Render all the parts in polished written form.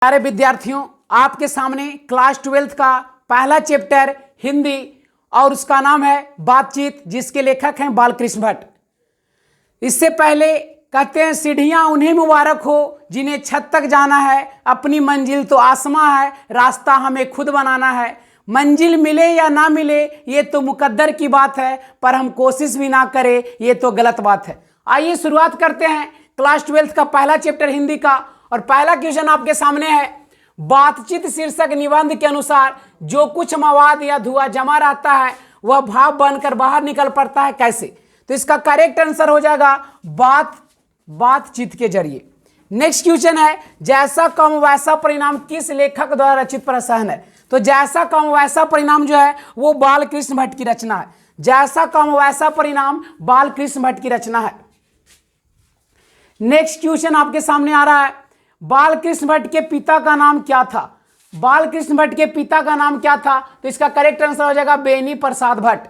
प्यारे विद्यार्थियों, आपके सामने क्लास 12th का पहला चैप्टर हिंदी और उसका नाम है बातचीत, जिसके लेखक हैं बालकृष्ण भट्ट। इससे पहले कहते हैं सीढ़ियां उन्हें मुबारक हो जिन्हें छत तक जाना है, अपनी मंजिल तो आसमां है, रास्ता हमें खुद बनाना है। मंजिल मिले या ना मिले ये तो मुकद्दर की बात है, पर हम कोशिश भी ना करें ये तो गलत बात है। आइए शुरुआत करते हैं क्लास 12th का पहला चैप्टर हिंदी का। और पहला क्वेश्चन आपके सामने है, बातचीत शीर्षक निबंध के अनुसार जो कुछ मवाद या धुआं जमा रहता है वह भाप बनकर बाहर निकल पड़ता है, कैसे? तो इसका करेक्ट आंसर हो जाएगा बातचीत के जरिए। नेक्स्ट क्वेश्चन है, जैसा कम वैसा परिणाम किस लेखक द्वारा रचित प्रसहन है? तो जैसा कम वैसा परिणाम जो है वो बालकृष्ण भट्ट की रचना है। जैसा कम वैसा परिणाम बालकृष्ण भट्ट की रचना है। नेक्स्ट क्वेश्चन आपके सामने आ रहा है, बालकृष्ण भट्ट के पिता का नाम क्या था? बालकृष्ण भट्ट के पिता का नाम क्या था? तो इसका करेक्ट आंसर हो जाएगा बेनी प्रसाद भट्ट।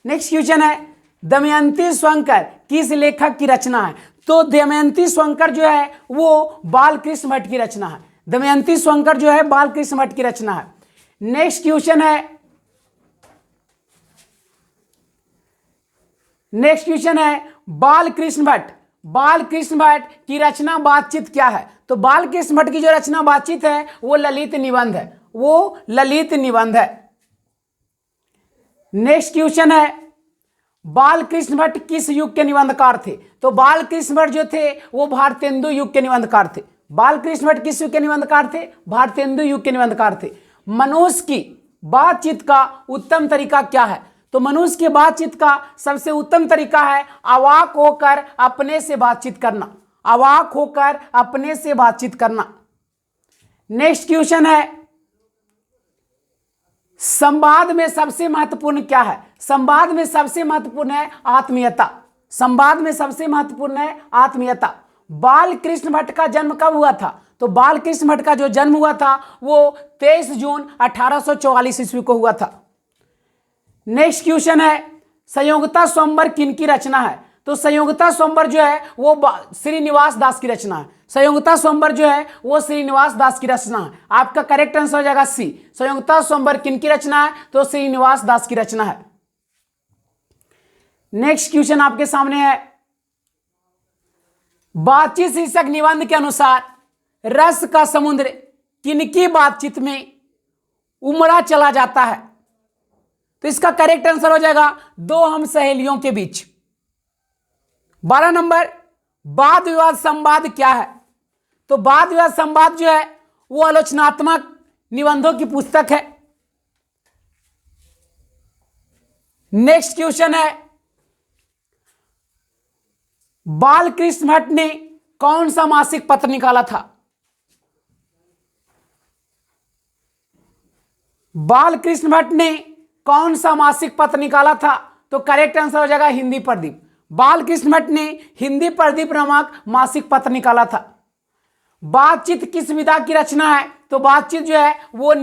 नेक्स्ट क्वेश्चन है, दमयंती स्वयंकर किस लेखक की रचना है? तो दमयंती स्वयंकर जो है वो बालकृष्ण भट्ट की रचना है। दमयंती स्वयंकर जो है बालकृष्ण भट्ट की रचना है। नेक्स्ट क्वेश्चन है, बालकृष्ण भट्ट की रचना बातचीत क्या है? तो बालकृष्ण भट्ट की जो रचना बातचीत है वो ललित निबंध है। नेक्स्ट क्वेश्चन है, बालकृष्ण भट्ट किस युग के निबंधकार थे? तो बालकृष्ण भट्ट जो थे वो भारतेंदु युग के निबंधकार थे। बालकृष्ण भट्ट किस युग के निबंधकार थे? भारतेंदु युग के निबंधकार थे। मनुष्य की बातचीत का उत्तम तरीका क्या है? तो मनुष्य की बातचीत का सबसे उत्तम तरीका है अवाक होकर अपने से बातचीत करना। नेक्स्ट क्वेश्चन है, संवाद में सबसे महत्वपूर्ण क्या है? संवाद में सबसे महत्वपूर्ण है आत्मीयता। बालकृष्ण भट्ट का जन्म कब हुआ था? तो बालकृष्ण भट्ट का जो जन्म हुआ था वो 23 जून 1844 ईस्वी को हुआ था। नेक्स्ट क्वेश्चन है, संयोगता स्वयंवर किनकी रचना है? तो संयोगता स्वयंवर जो है वो श्रीनिवास दास की रचना है। संयोगता स्वयंवर जो है वो श्रीनिवास दास की रचना है। आपका करेक्ट आंसर हो जाएगा सी। संयोगता स्वयंवर किनकी रचना है? तो श्रीनिवास दास की रचना है। नेक्स्ट क्वेश्चन आपके सामने है, बातचीत शीर्षक निबंध के अनुसार रस का समुद्र किनकी बातचीत में उमड़ा चला जाता है? तो इसका करेक्ट आंसर हो जाएगा दो हम सहेलियों के बीच। 12 नंबर, वाद विवाद संवाद क्या है? तो वाद विवाद संवाद जो है वो आलोचनात्मक निबंधों की पुस्तक है। नेक्स्ट क्वेश्चन है, बालकृष्ण भट्ट ने कौन सा मासिक पत्र निकाला था? बालकृष्ण भट्ट ने कौन सा मासिक पत्र निकाला था? तो करेक्ट आंसर हो जाएगा हिंदी प्रदीप। बालकृष्ण भट्ट ने हिंदी प्रदीप नामक मासिक पत्र निकाला था। बातचीत किस विधा की रचना है? तो बातचीत जो है वो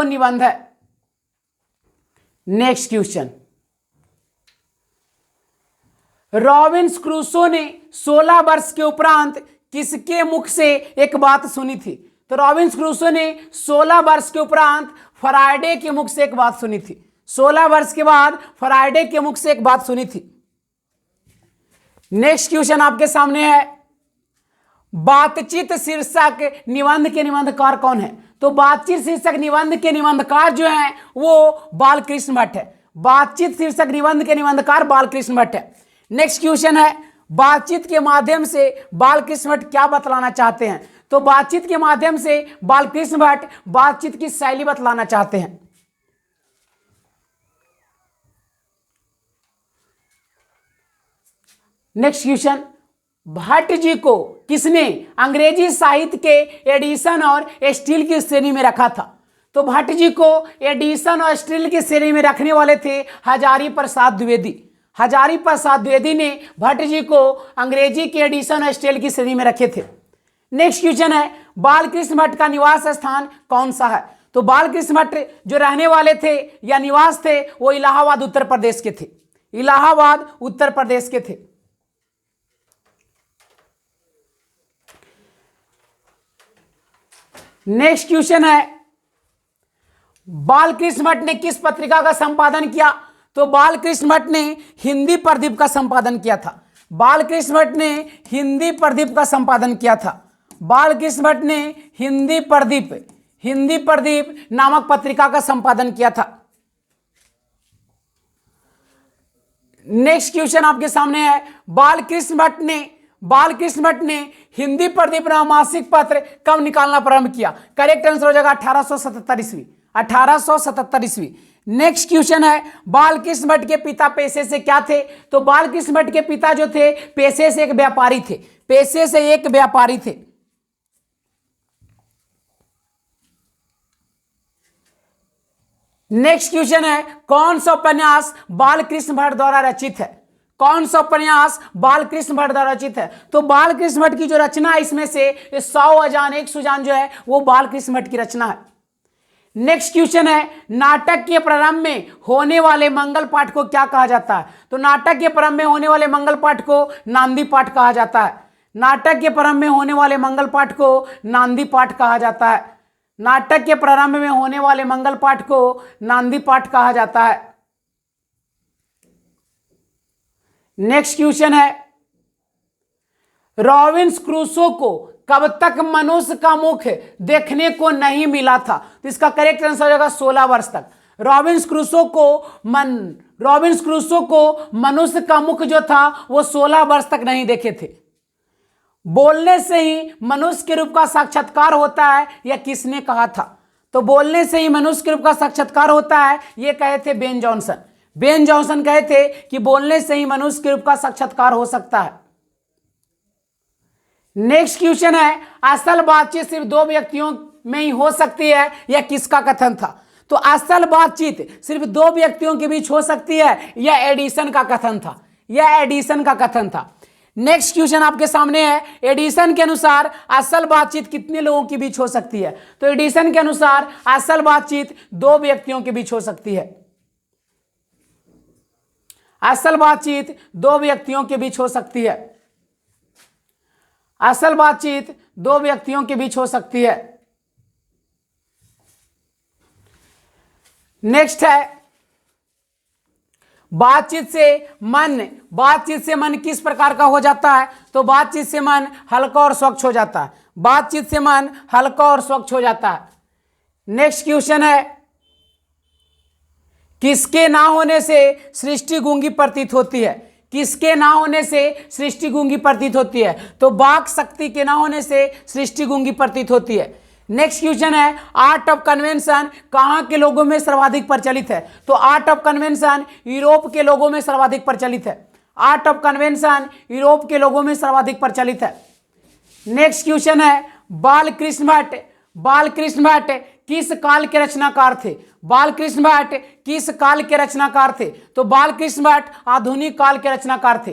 निबंध है। नेक्स्ट क्वेश्चन, रॉबिन्स क्रूसो ने 16 वर्ष के उपरांत किसके मुख से एक बात सुनी थी? तो रॉबिन्स क्रूसो ने 16 वर्ष के उपरांत फरायडे के मुख से एक बात सुनी थी। 16 वर्ष के बाद फरायडे के मुख से एक बात सुनी थी। नेक्स्ट क्वेश्चन आपके सामने है, बातचीत शीर्षक निबंध के निबंधकार कौन है? तो बातचीत शीर्षक निबंध के निबंधकार जो हैं वो बालकृष्ण भट्ट है। बातचीत शीर्षक निबंध के निबंधकार बालकृष्ण भट्ट है। नेक्स्ट क्वेश्चन है, बातचीत के माध्यम से बालकृष्ण भट्ट क्या बतलाना चाहते हैं? तो बातचीत के माध्यम से बालकृष्ण भट्ट बातचीत की शैली बतलाना चाहते हैं। नेक्स्ट क्वेश्चन, भट्ट जी को किसने अंग्रेजी साहित्य के एडिशन और स्टील की श्रेणी में रखा था? तो भट्ट जी को एडिशन और स्टील की श्रेणी में रखने वाले थे हजारी प्रसाद द्विवेदी ने भट्ट जी को अंग्रेजी के एडिशन और स्टील की श्रेणी में रखे थे। नेक्स्ट क्वेश्चन है, बालकृष्ण भट्ट का निवास स्थान कौन सा है? तो बालकृष्ण भट्ट जो रहने वाले थे या निवास थे वो इलाहाबाद उत्तर प्रदेश के थे। नेक्स्ट क्वेश्चन है, बालकृष्ण भट्ट ने किस पत्रिका का संपादन किया? तो बालकृष्ण भट्ट ने हिंदी प्रदीप का संपादन किया था। बालकृष्ण भट्ट ने हिंदी प्रदीप का संपादन किया था। बालकृष्ण भट्ट ने हिंदी प्रदीप नामक पत्रिका का संपादन किया था। नेक्स्ट क्वेश्चन आपके सामने है, बालकृष्ण भट्ट ने हिंदी प्रदीप नामक मासिक पत्र कब निकालना प्रारंभ किया? करेक्ट आंसर हो जाएगा 1877 ईस्वी, 1877 ईस्वी। नेक्स्ट क्वेश्चन है, बालकृष्ण भट्ट के पिता पेशे से क्या थे? तो बालकृष्ण भट्ट के पिता जो थे पेशे से एक व्यापारी थे, पेशे से एक व्यापारी थे। नेक्स्ट क्वेश्चन है, कौन सा उपन्यास बालकृष्ण भट्ट द्वारा रचित है? कौन सा उपन्यास बालकृष्ण भट्ट द्वारा रचित है? तो बालकृष्ण भट्ट की जो रचना है इसमें से 100 अजान 1 सुजान जो है वो बालकृष्ण भट्ट की रचना है। नेक्स्ट क्वेश्चन है, नाटक के प्रारंभ में होने वाले मंगल पाठ को क्या कहा जाता है? तो नाटक के प्रारंभ में होने वाले मंगल पाठ को नांदी पाठ कहा जाता है। नाटक के प्रारंभ में होने वाले मंगल पाठ को नांदी पाठ कहा जाता है। नाटक के प्रारंभ में होने वाले मंगल पाठ को नांदी पाठ कहा जाता है। नेक्स्ट क्वेश्चन है, रॉबिन्सन क्रूसो को कब तक मनुष्य का मुख देखने को नहीं मिला था? तो इसका करेक्ट आंसर हो जाएगा 16 वर्ष तक। रॉबिन्सन क्रूसो को मनुष्य का मुख जो था वो 16 वर्ष तक नहीं देखे थे। बोलने से ही मनुष्य के रूप का साक्षात्कार होता है, यह किसने कहा था? तो बोलने से ही मनुष्य के रूप का साक्षात्कार होता है, ये कहे थे बेन जॉनसन। बेन जॉनसन कहे थे कि बोलने से ही मनुष्य के रूप का साक्षात्कार हो सकता है। नेक्स्ट क्वेश्चन है, असल बातचीत सिर्फ 2 व्यक्तियों में ही हो सकती है, यह किसका कथन था? तो असल बातचीत सिर्फ 2 व्यक्तियों के बीच हो सकती है, यह एडिसन का कथन था। यह एडिसन का कथन था। नेक्स्ट क्वेश्चन आपके सामने है, एडिसन के अनुसार असल बातचीत कितने लोगों के बीच हो सकती है? तो एडिसन के अनुसार असल बातचीत 2 व्यक्तियों के बीच हो सकती है। असल बातचीत 2 व्यक्तियों के बीच हो सकती है। असल बातचीत 2 व्यक्तियों के बीच हो सकती है। नेक्स्ट है, बातचीत से मन किस प्रकार का हो जाता है? तो बातचीत से मन हल्का और स्वच्छ हो जाता है। बातचीत से मन हल्का और स्वच्छ हो जाता है। नेक्स्ट क्वेश्चन है, किसके ना होने से सृष्टि गूंगी प्रतीत होती है? किसके ना होने से सृष्टि गूंगी प्रतीत होती है? तो वाक शक्ति के ना होने से सृष्टि गूंगी प्रतीत होती है। नेक्स्ट क्वेश्चन है, आर्ट ऑफ कन्वेंशन कहाँ के लोगों में सर्वाधिक प्रचलित है? तो आर्ट ऑफ कन्वेंशन यूरोप के लोगों में सर्वाधिक प्रचलित है। आर्ट ऑफ कन्वेंशन यूरोप के लोगों में सर्वाधिक प्रचलित है। नेक्स्ट क्वेश्चन है, बालकृष्ण भट्ट किस काल के रचनाकार थे? बालकृष्ण भट्ट किस काल के रचनाकार थे? तो बालकृष्ण भट्ट आधुनिक काल के रचनाकार थे।